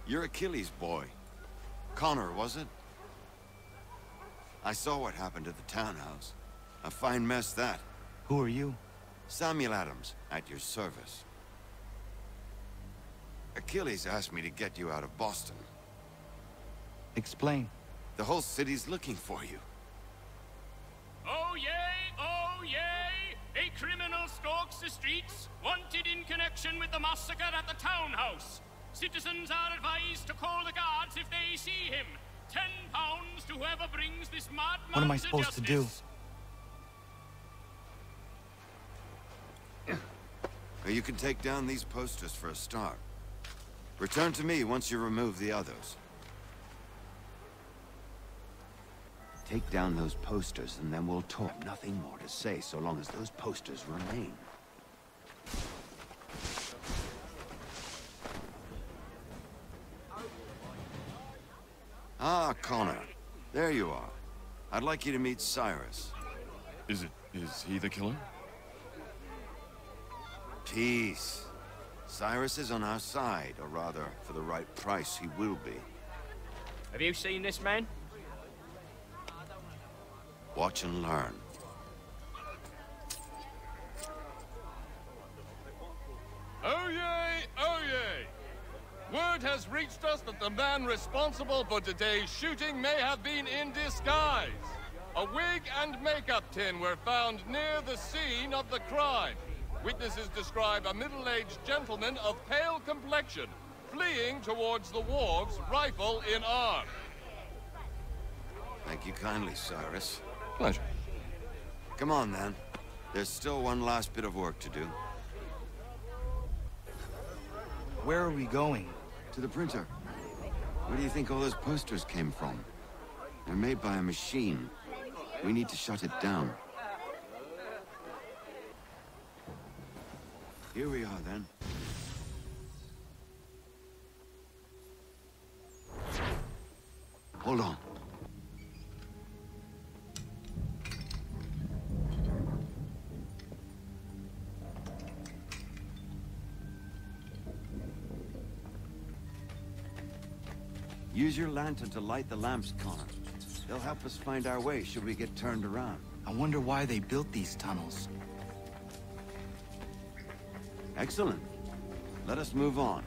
You're Achilles' boy. Connor, was it? I saw what happened at the townhouse. A fine mess, that. Who are you? Samuel Adams, at your service. Achilles asked me to get you out of Boston. Explain. The whole city's looking for you. Oh yay! Oh yay! A criminal stalks the streets, wanted in connection with the massacre at the townhouse. Citizens are advised to call the guards if they see him. £10 to whoever brings this madman. What am I supposed to do? Well, you can take down these posters for a start. Return to me once you remove the others. Take down those posters and then we'll talk. Nothing more to say so long as those posters remain. Ah, Connor. There you are. I'd like you to meet Cyrus. Is he the killer? Peace. Cyrus is on our side, or rather, for the right price, he will be. Have you seen this man? Watch and learn. Oh yay! Oh yay! Word has reached us that the man responsible for today's shooting may have been in disguise. A wig and makeup tin were found near the scene of the crime. Witnesses describe a middle-aged gentleman of pale complexion fleeing towards the wharves, rifle in arm. Thank you kindly, Cyrus. Pleasure. Come on, then. There's still one last bit of work to do. Where are we going? To the printer. Where do you think all those posters came from? They're made by a machine. We need to shut it down. Here we are, then. Hold on. Use your lantern to light the lamps, Connor. They'll help us find our way should we get turned around. I wonder why they built these tunnels. Excellent. Let us move on.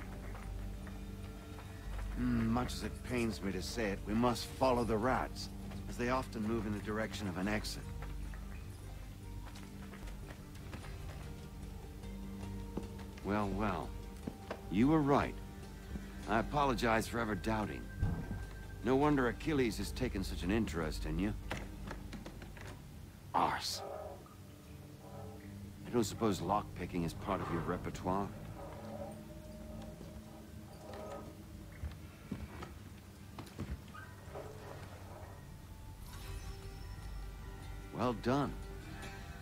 Much as it pains me to say it, we must follow the rats, as they often move in the direction of an exit. Well, well. You were right. I apologize for ever doubting. No wonder Achilles has taken such an interest in you. Arse. I don't suppose lockpicking is part of your repertoire? Well done.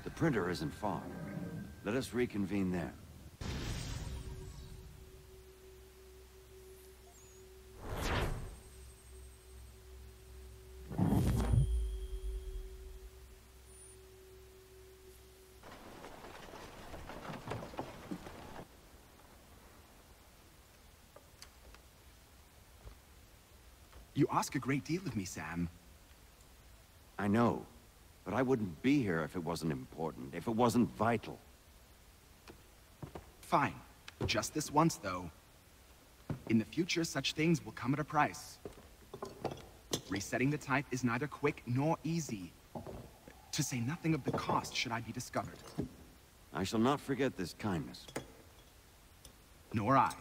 The printer isn't far. Let us reconvene there. You ask a great deal of me, Sam. I know, but I wouldn't be here if it wasn't important, if it wasn't vital. Fine. Just this once, though. In the future, such things will come at a price. Resetting the type is neither quick nor easy. To say nothing of the cost should I be discovered. I shall not forget this kindness. Nor I.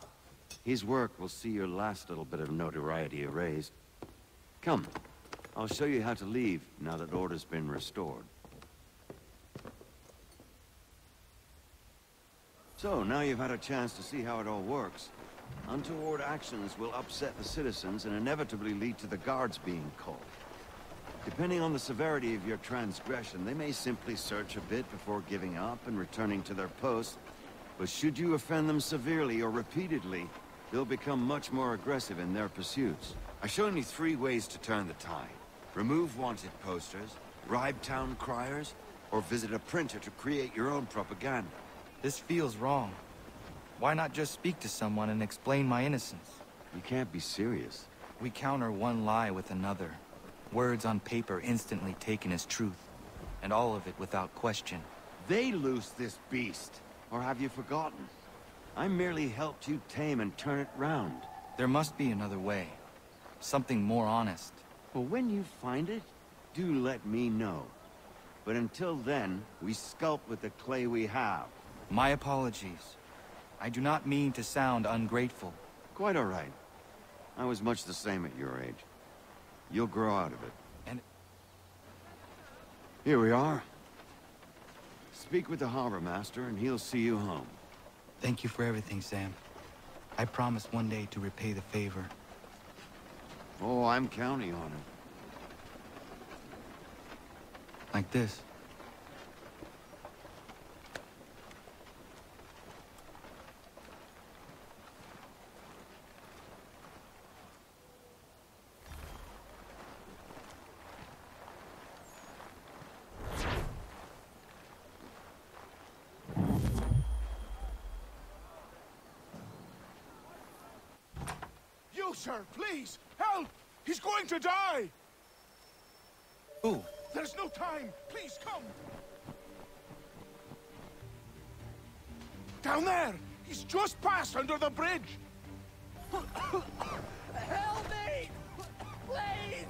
His work will see your last little bit of notoriety erased. Come, I'll show you how to leave now that order's been restored. So, now you've had a chance to see how it all works. Untoward actions will upset the citizens and inevitably lead to the guards being called. Depending on the severity of your transgression, they may simply search a bit before giving up and returning to their posts. But should you offend them severely or repeatedly, they'll become much more aggressive in their pursuits. I've shown you 3 ways to turn the tide. Remove wanted posters, bribe town criers, or visit a printer to create your own propaganda. This feels wrong. Why not just speak to someone and explain my innocence? You can't be serious. We counter one lie with another. Words on paper instantly taken as truth. And all of it without question. They loose this beast. Or have you forgotten? I merely helped you tame and turn it round. There must be another way. Something more honest. Well, when you find it, do let me know. But until then, we sculpt with the clay we have. My apologies. I do not mean to sound ungrateful. Quite all right. I was much the same at your age. You'll grow out of it. And... Here we are. Speak with the harbor master, and he'll see you home. Thank you for everything, Sam. I promise one day to repay the favor. Oh, I'm counting on it. Like this. You, sir, please, help! He's going to die! Who? There's no time! Please, come! Down there! He's just passed under the bridge! Help me! Please!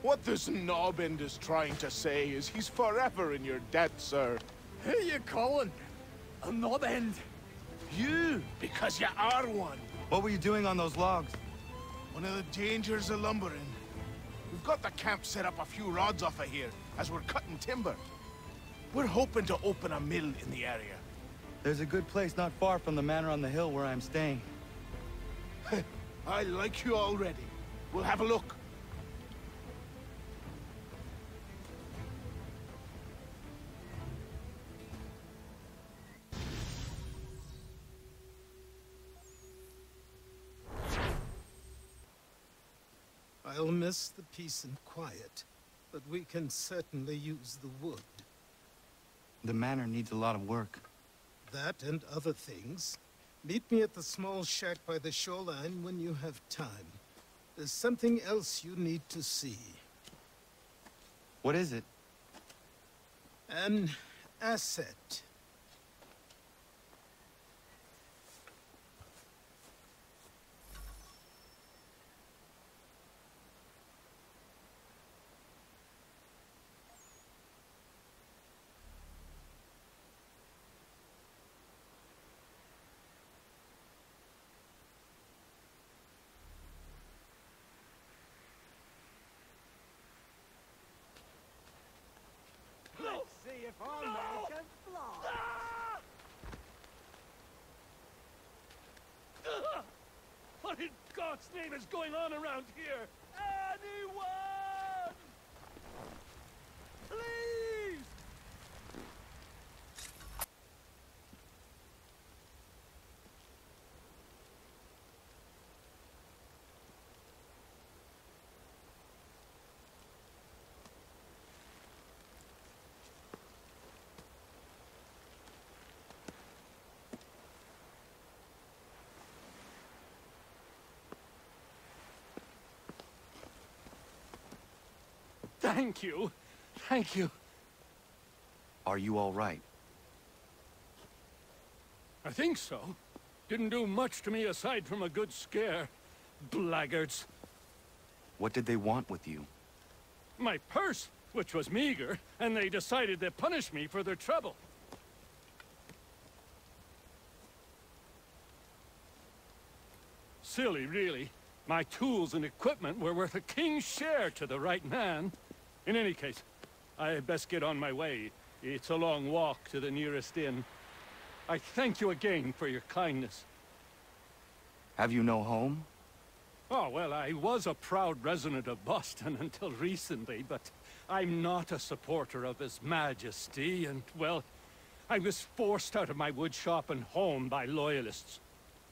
What this knobbend is trying to say is he's forever in your debt, sir. Who you calling? A knob end? You, because you are one. What were you doing on those logs? One of the dangers of lumbering. We've got the camp set up a few rods off of here, as we're cutting timber. We're hoping to open a mill in the area. There's a good place not far from the manor on the hill where I'm staying. I like you already. We'll have a look. I'll miss the peace and quiet, but we can certainly use the wood. The manor needs a lot of work. That and other things. Meet me at the small shack by the shoreline when you have time. There's something else you need to see. What is it? An asset. See if our man can fly. What in God's name is going on around here? Anyone! Please! Thank you. Thank you. Are you all right? I think so. Didn't do much to me aside from a good scare. Blackguards. What did they want with you? My purse, which was meager, and they decided to punish me for their trouble. Silly, really. My tools and equipment were worth a king's share to the right man. In any case, I had best get on my way. It's a long walk to the nearest inn. I thank you again for your kindness. Have you no home? Oh, well, I was a proud resident of Boston until recently, but I'm not a supporter of His Majesty, and, well, I was forced out of my woodshop and home by loyalists.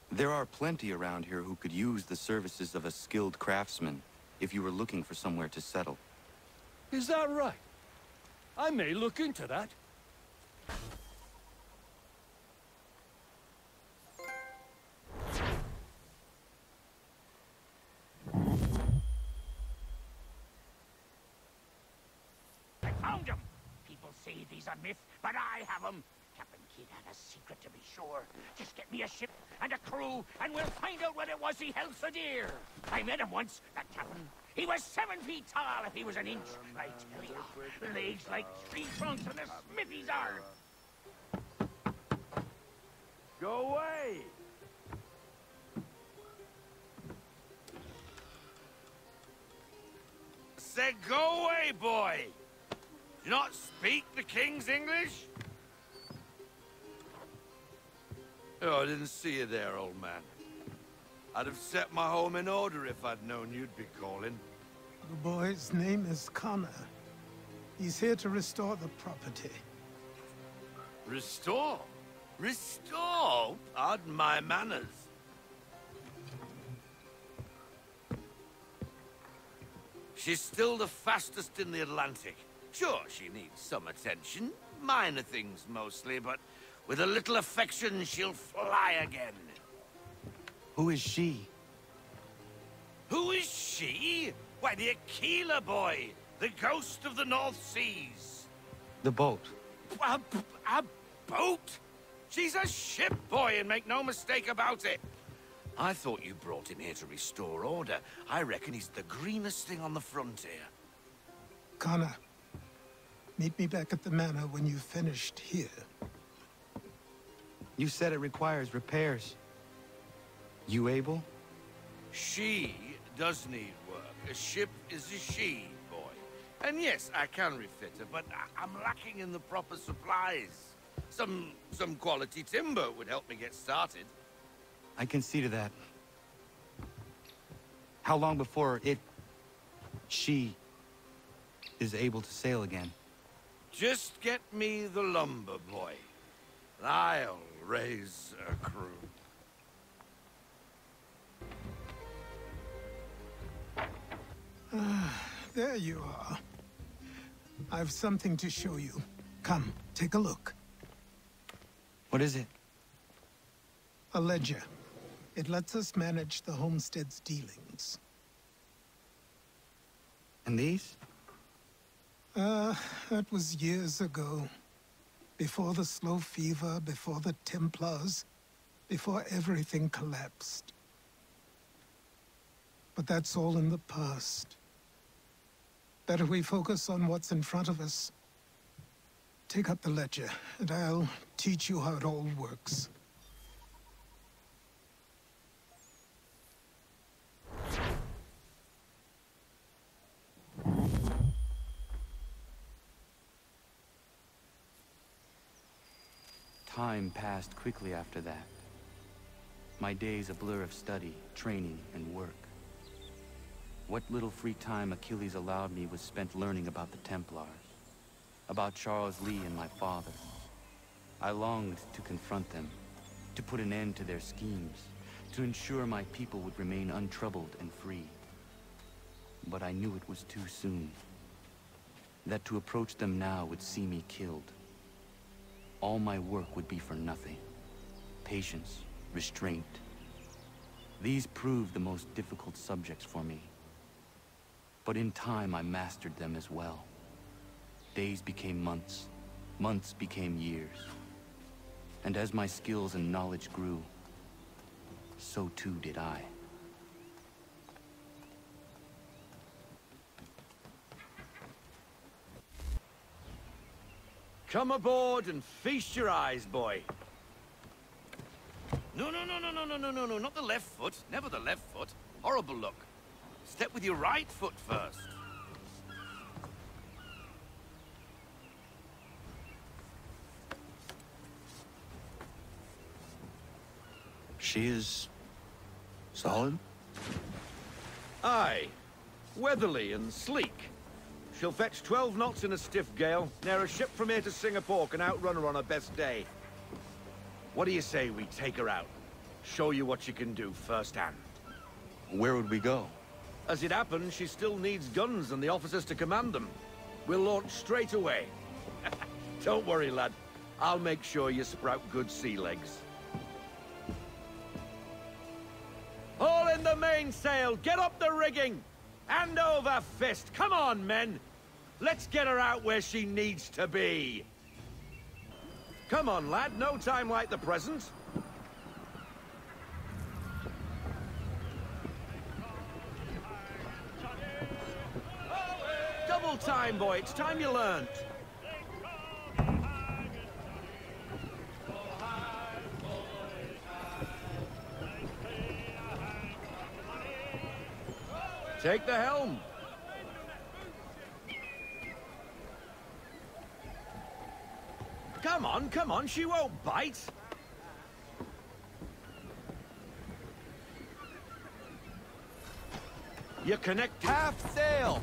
There are plenty around here who could use the services of a skilled craftsman, if you were looking for somewhere to settle. Is that right? I may look into that. I found him! People say he's a myth, but I have him. Captain Kidd had a secret, to be sure. Just get me a ship and a crew, and we'll find out what it was he held so dear. I met him once, that captain. He was 7 feet tall if he was an inch. I tell you, legs like tree trunks and the smithies are. Go away! Said go away, boy! Do you not speak the King's English? Oh, I didn't see you there, old man. I'd have set my home in order if I'd known you'd be calling. The boy's name is Connor. He's here to restore the property. Restore? Restore? Pardon my manners. She's still the fastest in the Atlantic. Sure, she needs some attention. Minor things mostly, but with a little affection, she'll fly again. Who is she? Who is she? Why, the Aquila boy, the ghost of the North Seas. The boat. A boat? She's a ship boy, and make no mistake about it. I thought you brought him here to restore order. I reckon he's the greenest thing on the frontier. Connor, meet me back at the manor when you've finished here. You said it requires repairs. You able? She does need work. A ship is a she, boy. And yes, I can refit her, but I'm lacking in the proper supplies. Some quality timber would help me get started. I can see to that. How long before she is able to sail again? Just get me the lumber, boy. I'll raise a crew. There you are. I've something to show you. Come, take a look. What is it? A ledger. It lets us manage the homestead's dealings. And these? That was years ago. Before the slow fever, before the Templars, before everything collapsed. But that's all in the past. Better we focus on what's in front of us. Take up the ledger, and I'll teach you how it all works. Time passed quickly after that. My days a blur of study, training, and work. What little free time Achilles allowed me was spent learning about the Templars, about Charles Lee and my father. I longed to confront them, to put an end to their schemes, to ensure my people would remain untroubled and free. But I knew it was too soon, that to approach them now would see me killed. All my work would be for nothing. Patience, restraint. These proved the most difficult subjects for me. But in time, I mastered them as well. Days became months. Months became years. And as my skills and knowledge grew, so too did I. Come aboard and feast your eyes, boy. No, not the left foot. Never the left foot. Horrible look. Step with your right foot first. She is solid? Aye. Weatherly and sleek. She'll fetch 12 knots in a stiff gale. Ne'er a ship from here to Singapore can outrun her on her best day. What do you say we take her out? Show you what she can do firsthand. Where would we go? As it happens, she still needs guns and the officers to command them. We'll launch straight away. Don't worry, lad. I'll make sure you sprout good sea legs. All in the mainsail! Get up the rigging! Hand over fist! Come on, men! Let's get her out where she needs to be! Come on, lad. No time like the present. Double time, boy. It's time you learned. Take the helm. Come on, she won't bite. You connect half sail.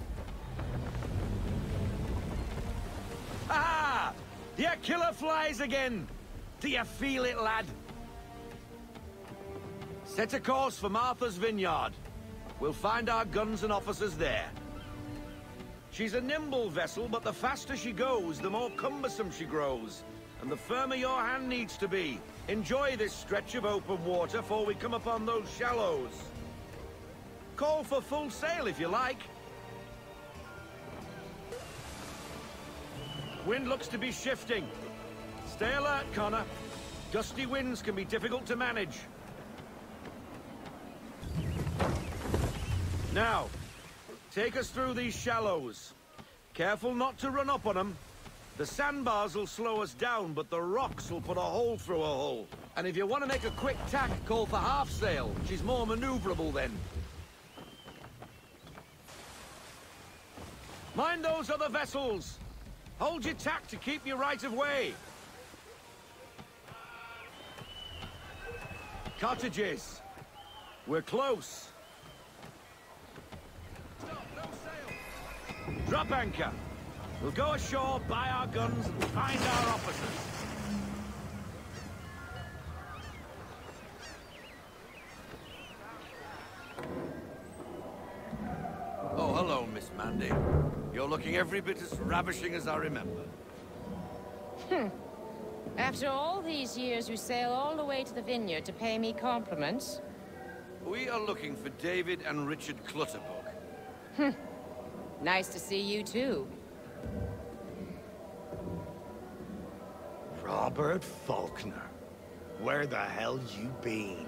Ah! Your killer flies again. Do you feel it, lad? Set a course for Martha's Vineyard. We'll find our guns and officers there. She's a nimble vessel, but the faster she goes, the more cumbersome she grows. And the firmer your hand needs to be. Enjoy this stretch of open water before we come upon those shallows. Call for full sail if you like. Wind looks to be shifting. Stay alert, Connor. Gusty winds can be difficult to manage. Now, take us through these shallows. Careful not to run up on them. The sandbars will slow us down, but the rocks will put a hole through a hull. And if you want to make a quick tack, call for half sail. She's more maneuverable then. Mind those other vessels. Hold your tack to keep your right of way. Cottages. We're close. Stop, no sail. Drop anchor. We'll go ashore, buy our guns, and find our officers. Oh, hello, Miss Mandy. You're looking every bit as ravishing as I remember. After all these years, you sail all the way to the vineyard to pay me compliments? We are looking for David and Richard Clutterbuck. Nice to see you, too. Robert Faulkner. Where the hell you been?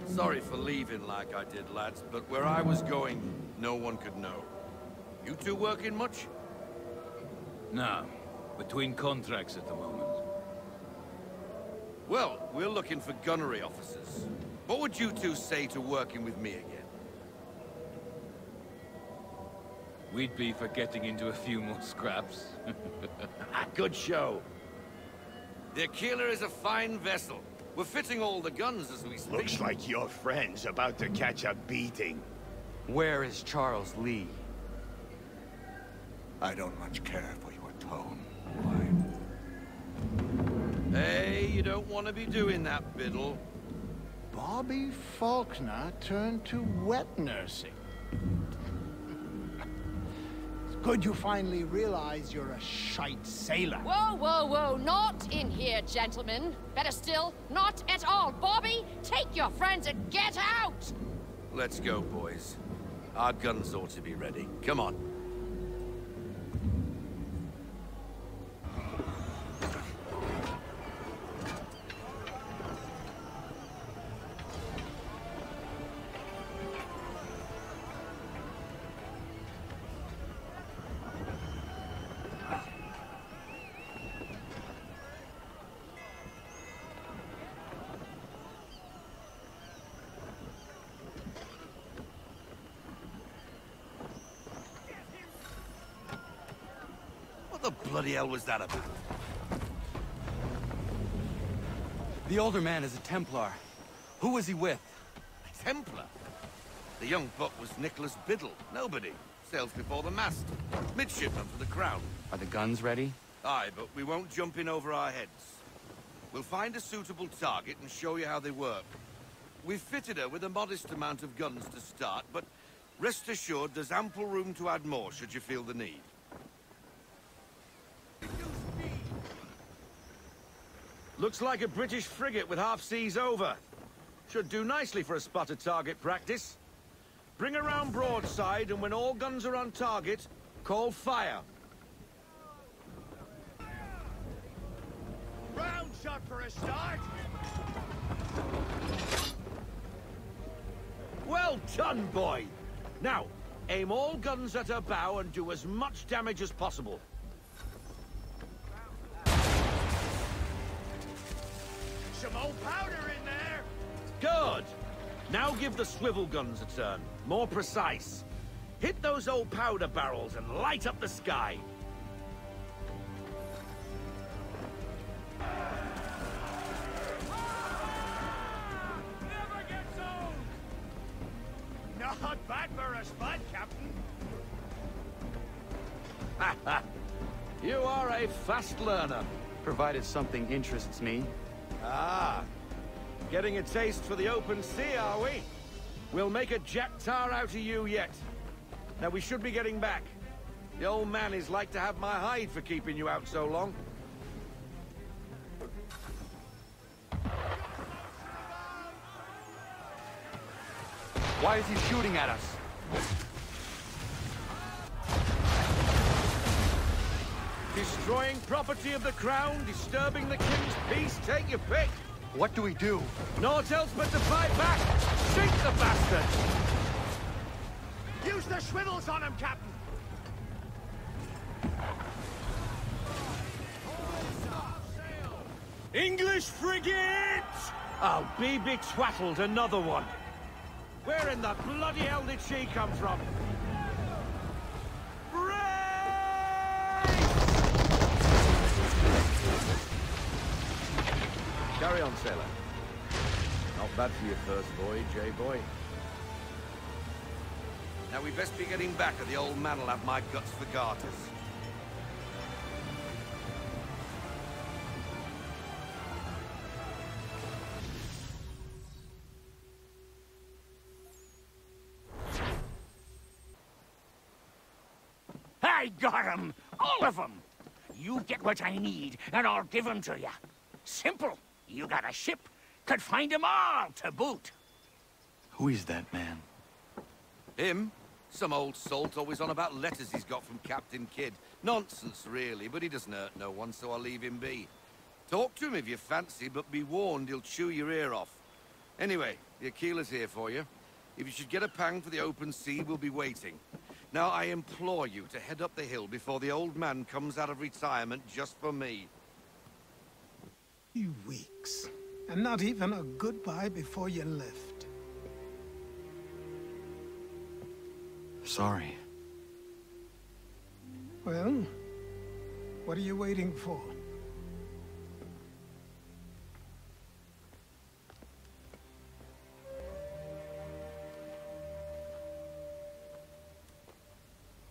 Sorry for leaving like I did, lads, but where I was going, no one could know. You two working much? No. Between contracts at the moment. Well, we're looking for gunnery officers. What would you two say to working with me again? We'd be for getting into a few more scraps. Good show. The Aquila is a fine vessel. We're fitting all the guns as we speak. Looks like your friend's about to catch a beating. Where is Charles Lee? I don't much care for your tone. Hey, you don't want to be doing that, Biddle. Bobby Faulkner turned to wet nursing. It's good you finally realize you're a shite sailor. Whoa, whoa, whoa, not in here, gentlemen. Better still, not at all. Bobby, take your friends and get out! Let's go, boys. Our guns ought to be ready. Come on. What the bloody hell was that about? The older man is a Templar. Who was he with? A Templar? The young buck was Nicholas Biddle. Nobody. Sails before the mast. Midshipman for the Crown. Are the guns ready? Aye, but we won't jump in over our heads. We'll find a suitable target and show you how they work. We've fitted her with a modest amount of guns to start, but rest assured there's ample room to add more should you feel the need. Looks like a British frigate with half seas over. Should do nicely for a spotted target practice. Bring around broadside, and when all guns are on target, call fire. Round shot for a start. Well done, boy. Now, aim all guns at her bow and do as much damage as possible. Some old powder in there. Good. Now give the swivel guns a turn. More precise. Hit those old powder barrels and light up the sky. Never gets old. Not bad for a spud, Captain. You are a fast learner. Provided something interests me. Ah. Getting a taste for the open sea, are we? We'll make a jack tar out of you yet. Now we should be getting back. The old man is like to have my hide for keeping you out so long. Why is he shooting at us? Destroying property of the Crown, disturbing the King's peace, take your pick. What do we do? Naught else but to fight back! Sink the bastard! Use the swivels on him, Captain. English frigate! Oh, be betwattled, another one. Where in the bloody hell did she come from? Carry on, sailor. Not bad for your first voyage, eh, boy? Now we best be getting back, or the old man'll have my guts for garters. I got 'em! All of 'em! You get what I need, and I'll give 'em to you. Simple. You got a ship, could find 'em all to boot. Who is that man? Him? Some old salt always on about letters he's got from Captain Kidd. Nonsense, really, but he doesn't hurt no one, so I'll leave him be. Talk to him if you fancy, but be warned he'll chew your ear off. Anyway, the Aquila's here for you. If you should get a pang for the open sea, we'll be waiting. Now, I implore you to head up the hill before the old man comes out of retirement just for me. You weeks. And not even a goodbye before you left. Sorry. Well, what are you waiting for?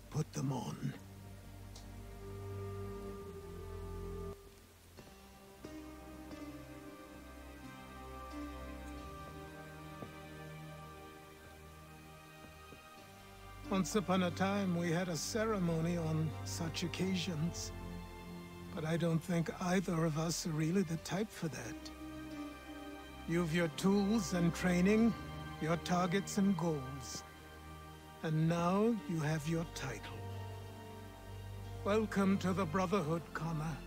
Put them on. Once upon a time, we had a ceremony on such occasions. But I don't think either of us are really the type for that. You've your tools and training, your targets and goals. And now you have your title. Welcome to the Brotherhood, Connor.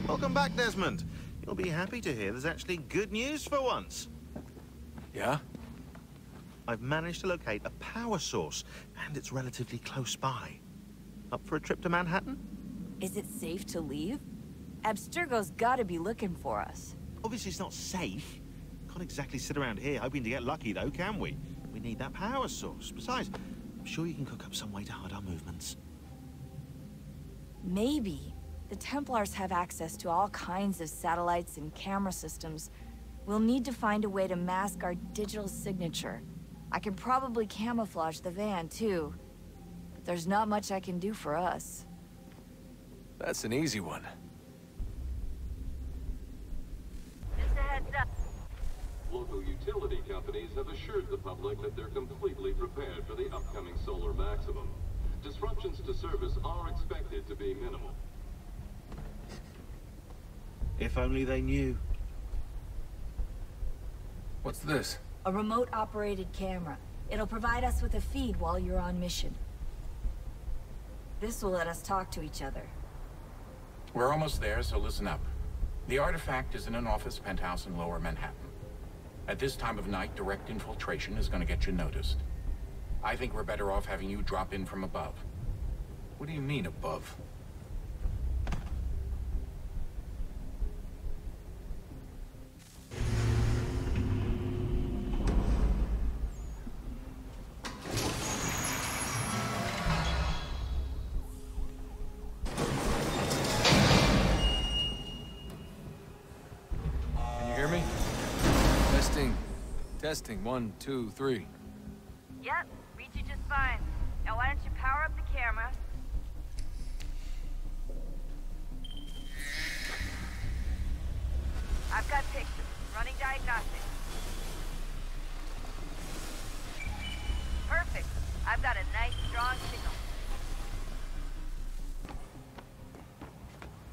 Welcome back, Desmond. You'll be happy to hear there's actually good news for once. Yeah? I've managed to locate a power source, and it's relatively close by. Up for a trip to Manhattan? Is it safe to leave? Abstergo's gotta be looking for us. Obviously it's not safe. Can't exactly sit around here hoping to get lucky, though, can we? We need that power source. Besides, I'm sure you can cook up some way to hide our movements. Maybe. The Templars have access to all kinds of satellites and camera systems. We'll need to find a way to mask our digital signature. I can probably camouflage the van, too. But there's not much I can do for us. That's an easy one. Just a heads up. Local utility companies have assured the public that they're completely prepared for the upcoming solar maximum. Disruptions to service are expected to be minimal. If only they knew. What's this? A remote-operated camera. It'll provide us with a feed while you're on mission. This will let us talk to each other. We're almost there, so listen up. The artifact is in an office penthouse in Lower Manhattan. At this time of night, direct infiltration is going to get you noticed. I think we're better off having you drop in from above. What do you mean, above? Can you hear me? Testing. Testing. 1, 2, 3. Yep, read you just fine. Now why don't you power up the camera? I've got pictures. Running diagnostics. Perfect. I've got a nice, strong signal.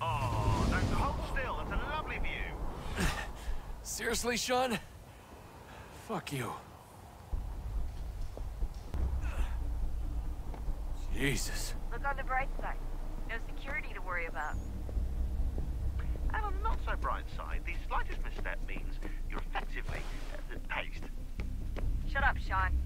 Oh, don't hold still. It's a lovely view. Seriously, Sean? Fuck you. Jesus. Look on the bright side. No security to worry about. And on the not-so-bright side, the slightest misstep means you're effectively paced. Shut up, Sean.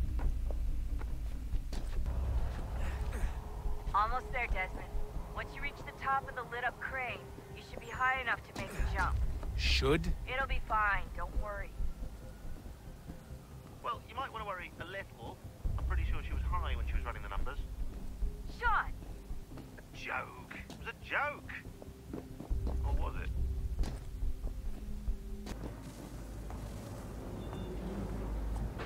Almost there, Desmond. Once you reach the top of the lit-up crane, you should be high enough to make the jump. Should? It'll be fine, don't worry. Well, you might want to worry a little. I'm pretty sure she was high when she was running the numbers. Sean! A joke. It was a joke. Or was it?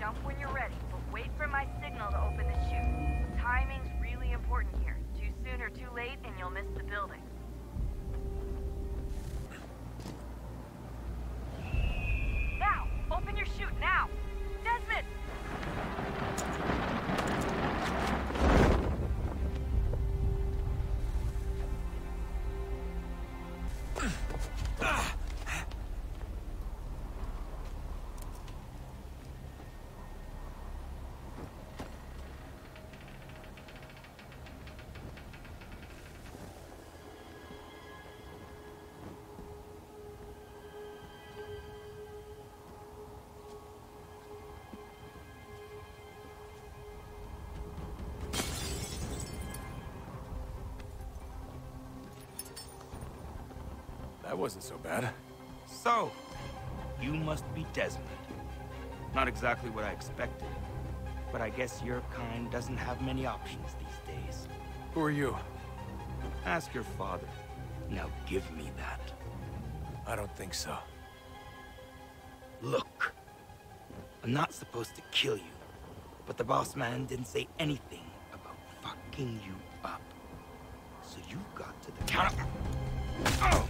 Jump when you're ready, but wait for my signal to open the chute. Timing's really important here. Too soon or too late, and you'll miss the building. Now! Open your chute, now! Desmond! That wasn't so bad. So, you must be Desmond. Not exactly what I expected, but I guess your kind doesn't have many options these days. Who are you? Ask your father. Now give me that. I don't think so. Look, I'm not supposed to kill you, but the boss man didn't say anything about fucking you up. So you've got to the counter. Oh!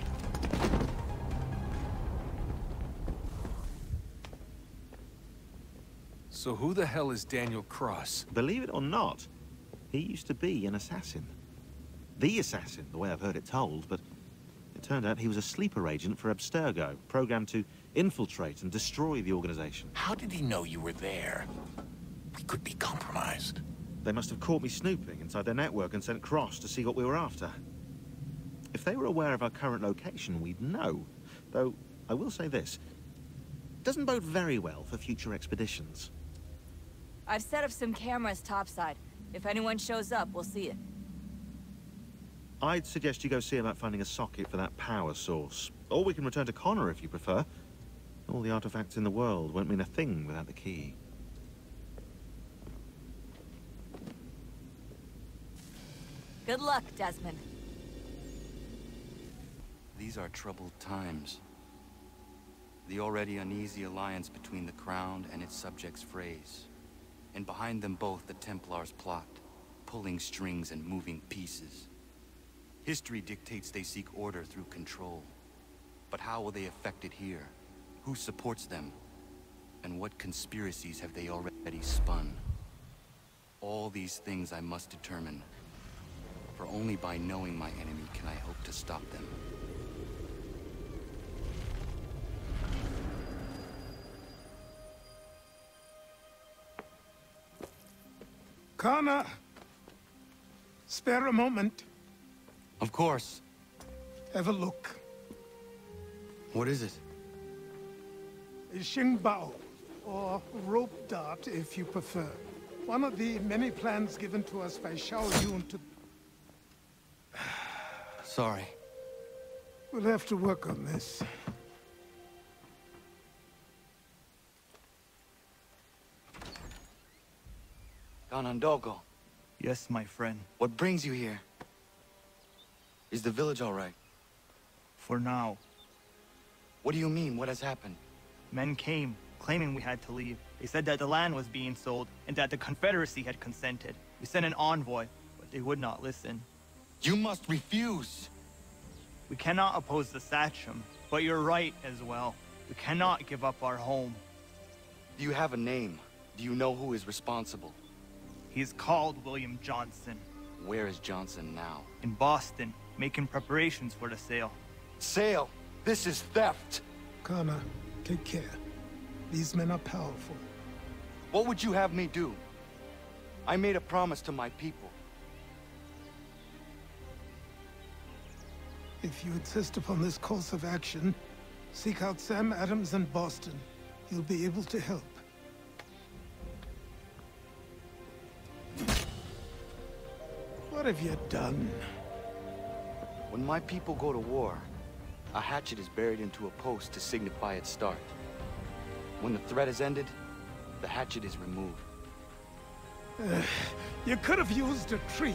So who the hell is Daniel Cross? Believe it or not, he used to be an assassin. The assassin, the way I've heard it told, but it turned out he was a sleeper agent for Abstergo, programmed to infiltrate and destroy the organization. How did he know you were there? We could be compromised. They must have caught me snooping inside their network and sent Cross to see what we were after. If they were aware of our current location, we'd know. Though, I will say this. It doesn't bode very well for future expeditions. I've set up some cameras topside. If anyone shows up, we'll see it. I'd suggest you go see about finding a socket for that power source. Or we can return to Connor if you prefer. All the artifacts in the world won't mean a thing without the key. Good luck, Desmond. These are troubled times. The already uneasy alliance between the Crown and its subjects frays. And behind them both the Templars plot, pulling strings and moving pieces. History dictates they seek order through control. But how will they affect it here? Who supports them? And what conspiracies have they already spun? All these things I must determine. For only by knowing my enemy can I hope to stop them. Connor! Spare a moment. Of course. Have a look. What is it? A Xingbao, or rope dart if you prefer. One of the many plans given to us by Xiao Yun to... Sorry. We'll have to work on this. Ganondogo. Yes, my friend. What brings you here? Is the village all right? For now. What do you mean? What has happened? Men came, claiming we had to leave. They said that the land was being sold, and that the Confederacy had consented. We sent an envoy, but they would not listen. You must refuse! We cannot oppose the Sachem, but you're right as well. We cannot give up our home. Do you have a name? Do you know who is responsible? He is called William Johnson. Where is Johnson now? In Boston, making preparations for the sale. Sale? This is theft! Connor, take care. These men are powerful. What would you have me do? I made a promise to my people. If you insist upon this course of action, seek out Sam Adams in Boston. He'll be able to help. What have you done? When my people go to war, a hatchet is buried into a post to signify its start. When the threat is ended, the hatchet is removed. You could have used a tree.